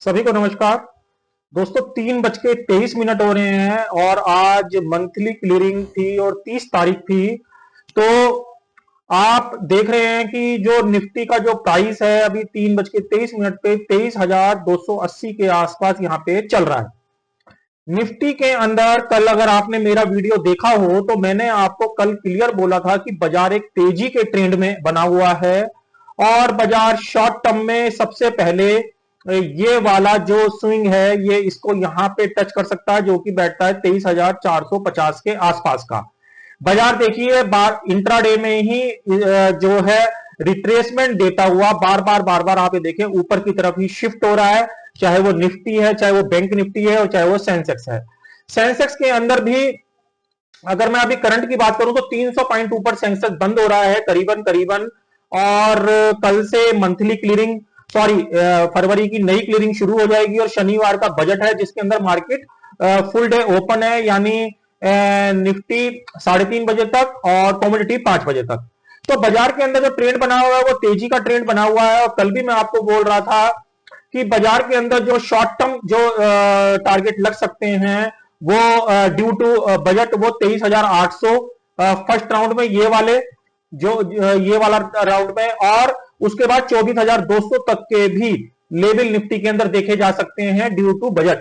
सभी को नमस्कार। दोस्तों 3:23 हो रहे हैं और आज मंथली क्लियरिंग थी और 30 तारीख थी। तो आप देख रहे हैं कि जो निफ्टी का जो प्राइस है अभी 3:23 पे 23,280 के आसपास यहां पे चल रहा है। निफ्टी के अंदर कल अगर आपने मेरा वीडियो देखा हो तो मैंने आपको कल क्लियर बोला था कि बाजार एक तेजी के ट्रेंड में बना हुआ है और बाजार शॉर्ट टर्म में सबसे पहले ये वाला जो स्विंग है ये इसको यहां पे टच कर सकता है, जो कि बैठता है 23,450 के आसपास का। बाजार देखिए इंट्राडे में ही जो है रिट्रेसमेंट देता हुआ बार बार आप ये देखें ऊपर की तरफ ही शिफ्ट हो रहा है, चाहे वो निफ्टी है, चाहे वो बैंक निफ्टी है और चाहे वो सेंसेक्स है। सेंसेक्स के अंदर भी अगर मैं अभी करंट की बात करूं तो 300 पॉइंट ऊपर सेंसेक्स बंद हो रहा है करीबन करीबन। और कल से मंथली क्लियरिंग फरवरी की नई क्लियरिंग शुरू हो जाएगी और शनिवार का बजट है जिसके अंदर मार्केट फुल डे ओपन है, यानी निफ्टी 3:30 बजे तक और कमोडिटी 5 बजे तक। तो बाजार के अंदर जो ट्रेंड बना हुआ है वो तेजी का ट्रेंड बना हुआ है। और कल भी मैं आपको बोल रहा था कि बाजार के अंदर जो शॉर्ट टर्म जो टारगेट लग सकते हैं वो ड्यू टू बजट वो 23,800 फर्स्ट राउंड में ये वाले जो ये वाला राउंड में, और उसके बाद 24,200 तक के भी लेवल निफ्टी के अंदर देखे जा सकते हैं ड्यू टू बजट।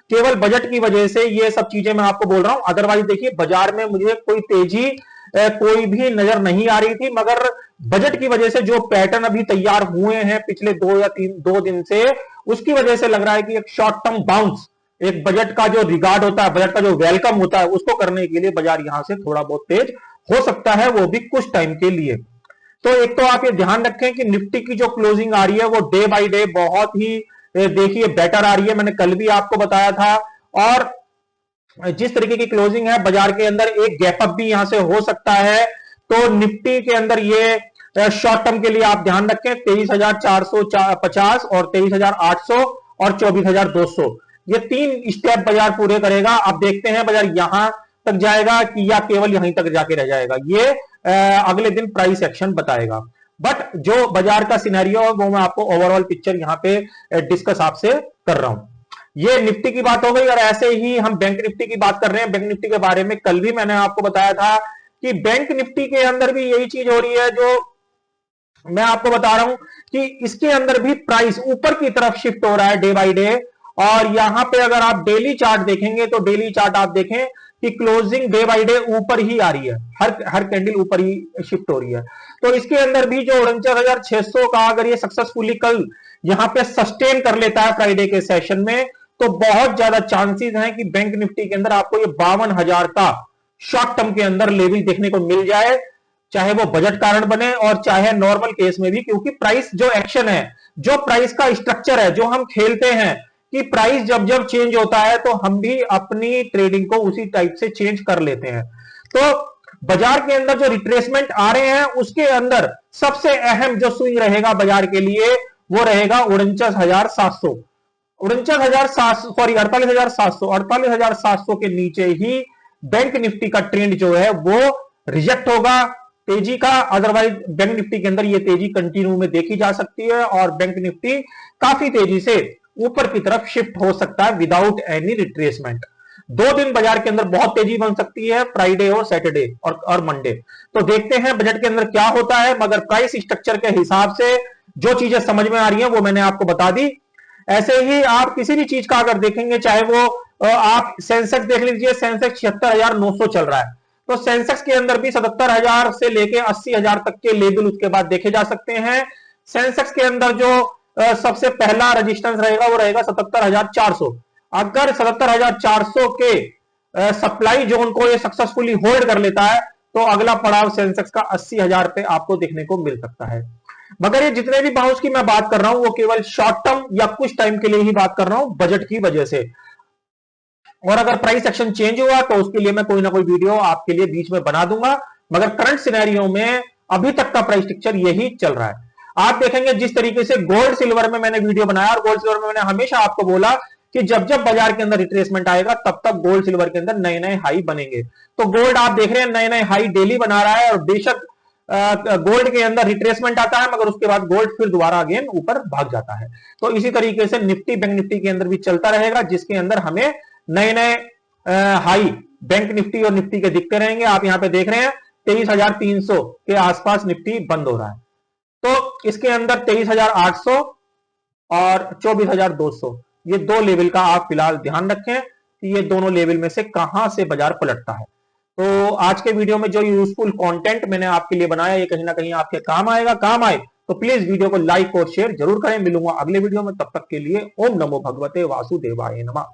केवल बजट की वजह से ये सब चीजें मैं आपको बोल रहा हूं, अदरवाइज देखिए बाजार में मुझे कोई तेजी कोई भी नजर नहीं आ रही थी, मगर बजट की वजह से जो पैटर्न अभी तैयार हुए हैं पिछले 2 दिन से, उसकी वजह से लग रहा है कि एक शॉर्ट टर्म बाउंस, एक बजट का जो रिगार्ड होता है, बजट का जो वेलकम होता है, उसको करने के लिए बाजार यहां से थोड़ा बहुत तेज हो सकता है, वो भी कुछ टाइम के लिए। तो एक तो आप ये ध्यान रखें कि निफ्टी की जो क्लोजिंग आ रही है वो डे बाय डे बहुत ही देखिए बेटर आ रही है, मैंने कल भी आपको बताया था। और जिस तरीके की क्लोजिंग है बाजार के अंदर एक गैप अप भी यहां से हो सकता है। तो निफ्टी के अंदर ये शॉर्ट टर्म के लिए आप ध्यान रखें 23,450 और 23,800 और 24,200, ये 3 स्टेप बाजार पूरे करेगा। अब देखते हैं बाजार यहां तक जाएगा कि या केवल यहीं तक जाके रह जाएगा, ये अगले दिन प्राइस एक्शन बताएगा। बट जो बाजार का सिनेरियो है वो मैं आपको ओवरऑल पिक्चर यहां पे डिस्कस आपसे कर रहा हूं। ये निफ्टी की बात हो गई और ऐसे ही हम बैंक निफ्टी की बात कर रहे हैं। बैंक निफ्टी के बारे में कल भी मैंने आपको बताया था कि बैंक निफ्टी के अंदर भी यही चीज हो रही है जो मैं आपको बता रहा हूं कि इसके अंदर भी प्राइस ऊपर की तरफ शिफ्ट हो रहा है डे बाय डे। और यहां पे अगर आप डेली चार्ट देखेंगे तो डेली चार्ट आप देखें कि क्लोजिंग डे बाय डे ऊपर ही आ रही है, हर कैंडल ऊपर ही शिफ्ट हो रही है। तो इसके अंदर भी जो 49,600 का अगर ये सक्सेसफुली कल यहां पे सस्टेन कर लेता है फ्राइडे के सेशन में, तो बहुत ज्यादा चांसेस हैं कि बैंक निफ्टी के अंदर आपको ये 52,000 का शॉर्ट टर्म के अंदर लेवल देखने को मिल जाए, चाहे वो बजट कारण बने और चाहे नॉर्मल केस में भी। क्योंकि प्राइस जो एक्शन है, जो प्राइस का स्ट्रक्चर है, जो हम खेलते हैं कि प्राइस जब जब चेंज होता है तो हम भी अपनी ट्रेडिंग को उसी टाइप से चेंज कर लेते हैं। तो बाजार के अंदर जो रिट्रेसमेंट आ रहे हैं उसके अंदर सबसे अहम जो स्विंग रहेगा बाजार के लिए वो रहेगा 49,700, 48,700 के नीचे ही बैंक निफ्टी का ट्रेंड जो है वो रिजेक्ट होगा तेजी का। अदरवाइज बैंक निफ्टी के अंदर ये तेजी कंटिन्यू में देखी जा सकती है और बैंक निफ्टी काफी तेजी से ऊपर की तरफ शिफ्ट हो सकता है विदाउट एनी रिट्रेसमेंट। 2 दिन बाजार के अंदर बहुत तेजी बन सकती है, फ्राइडे और सैटरडे और मंडे। तो देखते हैं बजट के अंदर क्या होता है, मगर प्राइस स्ट्रक्चर के हिसाब से जो चीजें समझ में आ रही हैं वो मैंने आपको बता दी। ऐसे ही आप किसी भी चीज का अगर देखेंगे, चाहे वो आप सेंसेक्स देख लीजिए, सेंसेक्स 76,900 चल रहा है, तो सेंसेक्स के अंदर भी 77,000 से लेके 80,000 तक के लेवल उसके बाद देखे जा सकते हैं। सेंसेक्स के अंदर जो सबसे पहला रेजिस्टेंस रहेगा वो रहेगा 77,400। अगर 77,400 के सप्लाई जोन को ये सक्सेसफुली होल्ड कर लेता है तो अगला पड़ाव सेंसेक्स का 80,000 पे आपको देखने को मिल सकता है। मगर ये जितने भी बाउंस की मैं बात कर रहा हूं वो केवल शॉर्ट टर्म या कुछ टाइम के लिए ही बात कर रहा हूं बजट की वजह से। और अगर प्राइस एक्शन चेंज हुआ तो उसके लिए मैं कोई ना कोई वीडियो आपके लिए बीच में बना दूंगा, मगर करंट सिनेरियो में अभी तक का प्राइस पिक्चर यही चल रहा है। आप देखेंगे जिस तरीके से गोल्ड सिल्वर में मैंने वीडियो बनाया, और गोल्ड सिल्वर में मैंने हमेशा आपको बोला कि जब जब बाजार के अंदर रिट्रेसमेंट आएगा तब तक गोल्ड सिल्वर के अंदर नए नए हाई बनेंगे। तो गोल्ड आप देख रहे हैं नए नए हाई डेली बना रहा है, और बेशक गोल्ड के अंदर रिट्रेसमेंट आता है, मगर उसके बाद गोल्ड फिर दोबारा अगेन ऊपर भाग जाता है। तो इसी तरीके से निफ्टी बैंक निफ्टी के अंदर भी चलता रहेगा, जिसके अंदर हमें नए नए हाई बैंक निफ्टी और निफ्टी के दिखते रहेंगे। आप यहां पे देख रहे हैं 23,300 के आसपास निफ्टी बंद हो रहा है। तो इसके अंदर 23,800 और 24,200 ये दो लेवल का आप फिलहाल ध्यान रखें कि ये दोनों लेवल में से कहां से बाजार पलटता है। तो आज के वीडियो में जो यूजफुल कंटेंट मैंने आपके लिए बनाया, ये कहीं ना कहीं आपके काम आएगा। काम आए तो प्लीज वीडियो को लाइक और शेयर जरूर करें। मिलूंगा अगले वीडियो में, तब तक के लिए ओम नमो भगवते वासुदेवाय नमः।